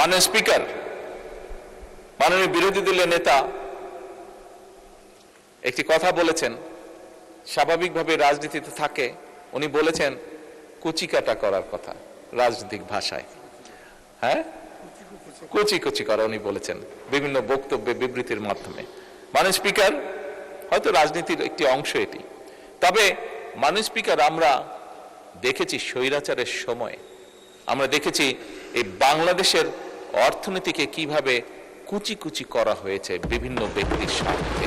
মাননীয় স্পিকার, মাননীয় বিরোধী দলীয় নেতা একটি কথা বলেছেন, স্বাভাবিকভাবে রাজনীতিতে থাকে, উনি বলেছেন কুচিকাটা করার কথা রাজনৈতিক ভাষায়। হ্যাঁ, কুচি কুচি করা উনি বলেছেন বিভিন্ন বক্তব্যে বিবৃতির মাধ্যমে। মাননীয় স্পিকার, হয়তো রাজনীতির একটি অংশ এটি, তবে মাননীয় স্পিকার, আমরা দেখেছি স্বৈরাচারের সময়, আমরা দেখেছি এই বাংলাদেশের অর্থনীতিকে কিভাবে কুচি কুচি করা হয়েছে বিভিন্ন ব্যক্তির স্বার্থে।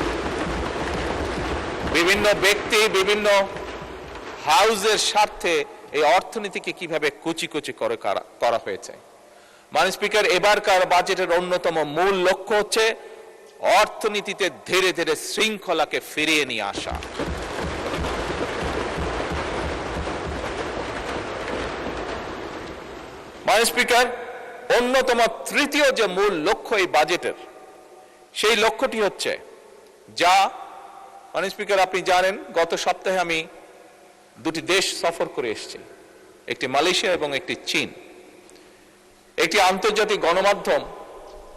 বিভিন্ন ব্যক্তি বিভিন্ন হাউজের স্বার্থে এই অর্থনীতিকে কিভাবে কুচি কুচি করা হয়েছে। মাননীয় স্পিকার, এবারকার বাজেটের অন্যতম মূল লক্ষ্য হচ্ছে অর্থনীতিতে ধীরে ধীরে শৃঙ্খলাকে ফিরিয়ে নিয়ে আসা। মাননীয় স্পিকার, অন্যতম তৃতীয় যে মূল লক্ষ্য এই বাজেটের, সেই লক্ষ্যটি হচ্ছে যা মাননীয় স্পিকার আপনি জানেন, গত সপ্তাহে আমি দুটি দেশ সফর করে এসেছি, একটি মালয়েশিয়া এবং একটি চীন। একটি আন্তর্জাতিক গণমাধ্যম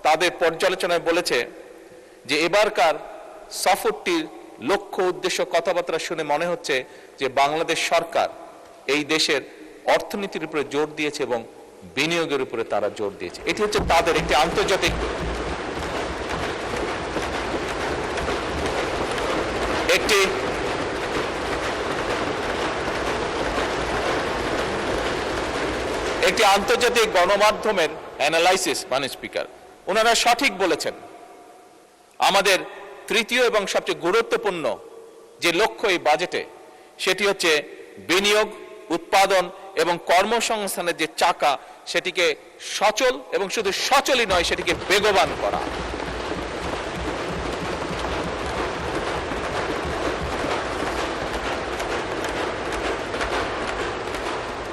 তাদের পর্যালোচনায় বলেছে যে এবারকার সফরটির লক্ষ্য উদ্দেশ্য কথাবার্তা শুনে মনে হচ্ছে যে বাংলাদেশ সরকার এই দেশের অর্থনীতির উপরে জোর দিয়েছে এবং বিনিয়োগের উপরে তারা জোর দিয়েছে। এটি হচ্ছে তাদের একটি আন্তর্জাতিক একটি আন্তর্জাতিক গণমাধ্যমের অ্যানালাইসিস। মাননীয় স্পিকার, ওনারা সঠিক বলেছেন, আমাদের তৃতীয় এবং সবচেয়ে গুরুত্বপূর্ণ যে লক্ষ্য এই বাজেটে, সেটি হচ্ছে বিনিয়োগ, উৎপাদন এবং কর্মসংস্থানের যে চাকা, সেটিকে সচল এবং শুধু সচলই নয়, সেটিকে বেগবান করা।